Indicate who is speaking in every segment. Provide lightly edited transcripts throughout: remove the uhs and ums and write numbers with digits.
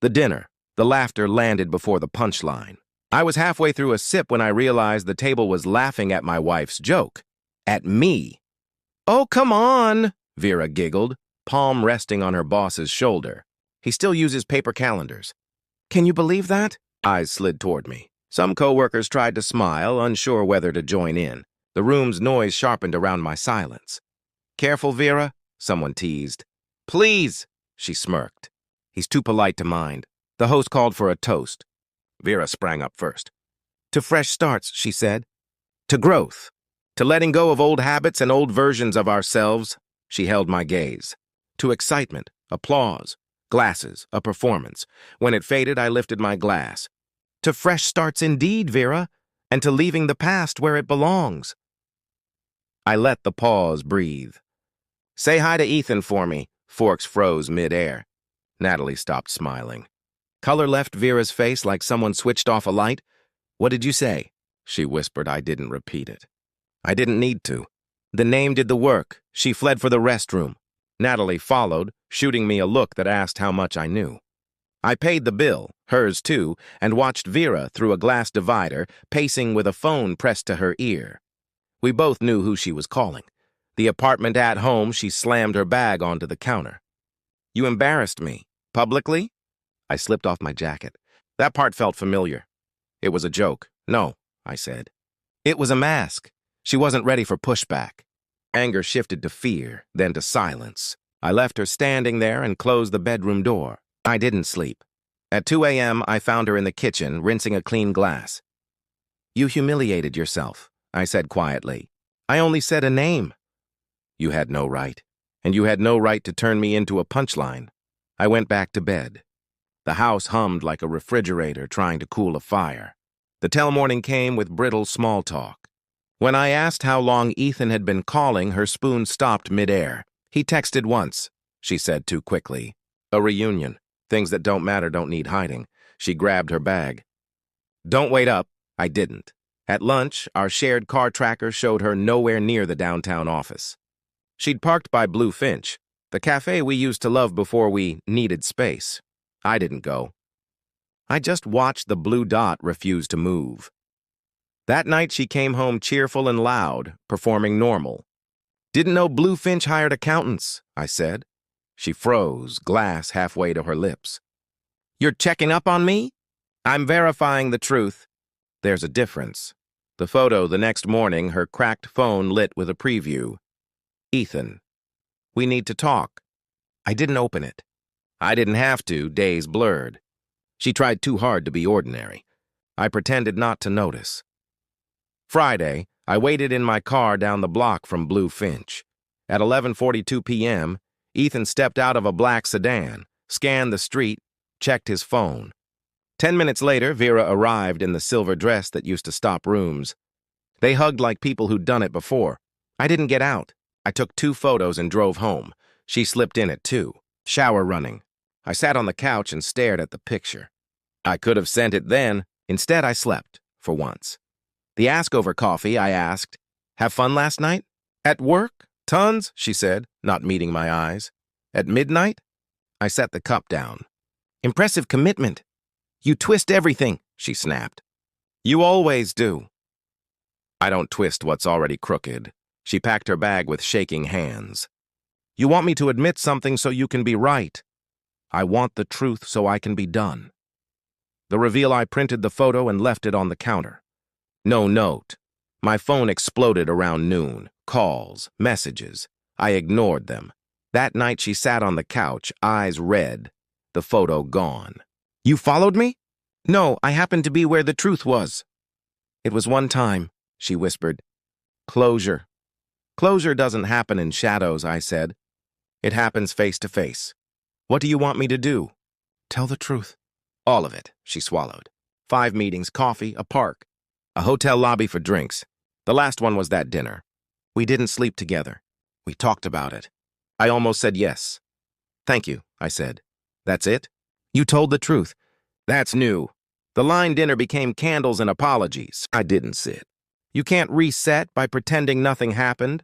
Speaker 1: The dinner. The laughter landed before the punchline. I was halfway through a sip when I realized the table was laughing at my wife's joke. At me. "Oh, come on," Vera giggled, palm resting on her boss's shoulder. "He still uses paper calendars." "Can you believe that?" Eyes slid toward me. Some coworkers tried to smile, unsure whether to join in. The room's noise sharpened around my silence. "Careful, Vera," someone teased. "Please," she smirked. "He's too polite to mind." The host called for a toast. Vera sprang up first. "To fresh starts," she said. "To growth. To letting go of old habits and old versions of ourselves." She held my gaze. "To excitement, applause, glasses, a performance. When it faded, I lifted my glass. To fresh starts indeed, Vera, and to leaving the past where it belongs." I let the pause breathe. "Say hi to Ethan for me." Forks froze mid-air. Natalie stopped smiling. Color left Vera's face like someone switched off a light. "What did you say?" She whispered. I didn't repeat it. I didn't need to. The name did the work. She fled for the restroom. Natalie followed, shooting me a look that asked how much I knew. I paid the bill, hers too, and watched Vera through a glass divider, pacing with a phone pressed to her ear. We both knew who she was calling. The apartment at home. She slammed her bag onto the counter. "You embarrassed me. Publicly?" I slipped off my jacket. That part felt familiar. "It was a joke." "No," I said. "It was a mask." She wasn't ready for pushback. Anger shifted to fear, then to silence. I left her standing there and closed the bedroom door. I didn't sleep. At 2 a.m., I found her in the kitchen, rinsing a clean glass. "You humiliated yourself," I said quietly. "I only said a name." "You had no right. And you had no right to turn me into a punchline." I went back to bed. The house hummed like a refrigerator trying to cool a fire. The till morning came with brittle small talk. When I asked how long Ethan had been calling, her spoon stopped mid-air. "He texted once," she said too quickly. "A reunion. Things that don't matter don't need hiding." She grabbed her bag. "Don't wait up." I didn't. At lunch, our shared car tracker showed her nowhere near the downtown office. She'd parked by Blue Finch, the cafe we used to love before we needed space. I didn't go. I just watched the blue dot refuse to move. That night she came home cheerful and loud, performing normal. "Didn't know Blue Finch hired accountants," I said. She froze, glass halfway to her lips. "You're checking up on me?" "I'm verifying the truth." There's a difference. The photo the next morning, her cracked phone lit with a preview. "Ethan, we need to talk." I didn't open it. I didn't have to, days blurred. She tried too hard to be ordinary. I pretended not to notice. Friday, I waited in my car down the block from Blue Finch. At 11:42 p.m., Ethan stepped out of a black sedan, scanned the street, checked his phone. 10 minutes later, Vera arrived in the silver dress that used to stop rooms. They hugged like people who'd done it before. I didn't get out. I took 2 photos and drove home. She slipped in at 2. Shower running. I sat on the couch and stared at the picture. I could have sent it then. Instead, I slept, for once. The ask over coffee, I asked, "Have fun last night?" "At work? Tons," she said, not meeting my eyes. "At midnight?" I set the cup down. "Impressive commitment." "You twist everything," she snapped. "You always do." "I don't twist what's already crooked." She packed her bag with shaking hands. "You want me to admit something so you can be right." "I want the truth so I can be done." The reveal, I printed the photo and left it on the counter. No note. My phone exploded around noon. Calls, messages. I ignored them. That night she sat on the couch, eyes red, the photo gone. "You followed me?" "No, I happened to be where the truth was." "It was one time," she whispered. "Closure." "Closure doesn't happen in shadows," I said. "It happens face to face." "What do you want me to do?" "Tell the truth." "All of it," she swallowed. 5 meetings, coffee, a park, a hotel lobby for drinks. The last one was that dinner. We didn't sleep together. We talked about it. I almost said yes. "Thank you," I said. "That's it?" "You told the truth." "That's new." The line dinner became candles and apologies. I didn't sit. "You can't reset by pretending nothing happened."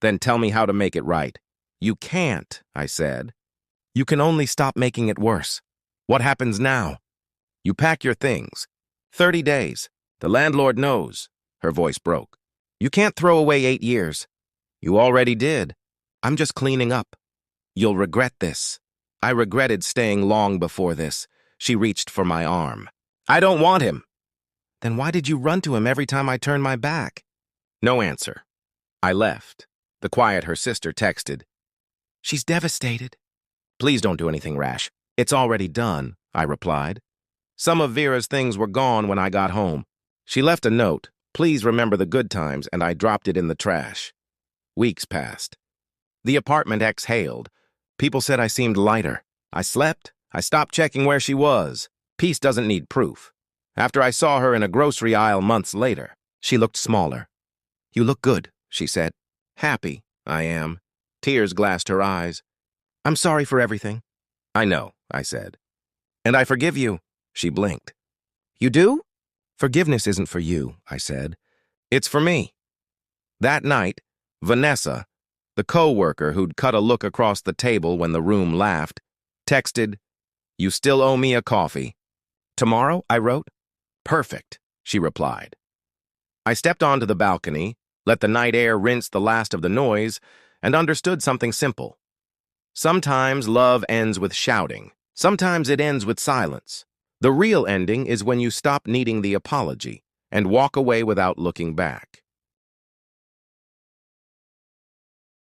Speaker 1: "Then tell me how to make it right." "You can't," I said. "You can only stop making it worse." What happens now? You pack your things. 30 days. The landlord knows. Her voice broke. You can't throw away 8 years. You already did. I'm just cleaning up. You'll regret this. I regretted staying long before this. She reached for my arm. I don't want him. Then why did you run to him every time I turned my back? No answer. I left. The quiet her sister texted. She's devastated. Please don't do anything rash. It's already done, I replied. Some of Vera's things were gone when I got home. She left a note, please remember the good times, and I dropped it in the trash. Weeks passed. The apartment exhaled. People said I seemed lighter. I slept. I stopped checking where she was. Peace doesn't need proof. After I saw her in a grocery aisle months later, she looked smaller. You look good, she said. Happy, I am. Tears glassed her eyes. I'm sorry for everything. I know, I said. And I forgive you, she blinked. You do? Forgiveness isn't for you, I said. It's for me. That night, Vanessa, the co-worker who'd cut a look across the table when the room laughed, texted, You still owe me a coffee. Tomorrow, I wrote. Perfect, she replied. I stepped onto the balcony, let the night air rinse the last of the noise, and understood something simple. Sometimes love ends with shouting. Sometimes it ends with silence. The real ending is when you stop needing the apology and walk away without looking back.